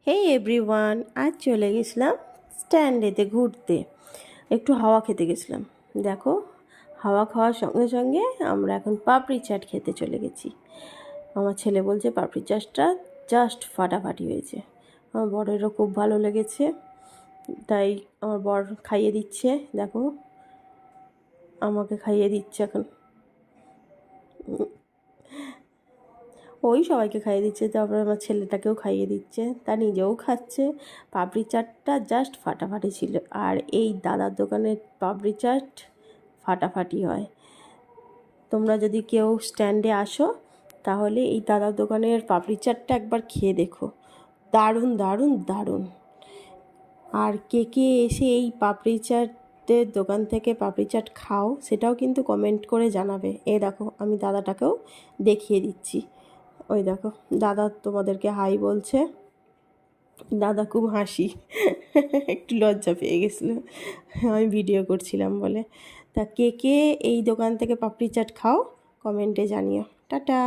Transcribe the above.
হেই everyone, আজ চলে গেছিলাম স্ট্যান্ডেতে ঘুরতে, একটু হাওয়া খেতে গেছিলাম। দেখো, হাওয়া খাওয়ার সঙ্গে সঙ্গে আমরা এখন পাপড়ি চাট খেতে চলে গেছি। আমার ছেলে বলছে পাপড়ি চাটটা জাস্ট ফাটাফাটি হয়েছে। আমার বরেরও খুব ভালো লেগেছে, তাই আমার বর খাইয়ে দিচ্ছে। দেখো, আমাকে খাইয়ে দিচ্ছে এখন, ওই সবাইকে খাইয়ে দিচ্ছে, তারপরে আমার ছেলেটাকেও খাইয়ে দিচ্ছে, তা নিজেও খাচ্ছে। পাপড়ি চাটটা জাস্ট ফাটাফাটি ছিল। আর এই দাদার দোকানের পাপড়ি চাট ফাটাফাটি হয়। তোমরা যদি কেউ স্ট্যান্ডে আসো তাহলে এই দাদার দোকানের পাপড়ি চাটটা একবার খেয়ে দেখো, দারুণ দারুণ দারুণ। আর কে কে এসে এই পাপড়ি চাটের দোকান থেকে পাপড়ি চাট খাও সেটাও কিন্তু কমেন্ট করে জানাবে। দেখো, আমি দাদাটাকেও দেখিয়ে দিচ্ছি। ওই দেখো, দাদা তোমাদেরকে হাই বলছে। দাদা খুব হাসি, একটু লজ্জা পেয়ে গেছিলো আমি ভিডিও করছিলাম বলে। তা কে কে এই দোকান থেকে পাপড়ি চাট খাও কমেন্টে জানিও। টাটা।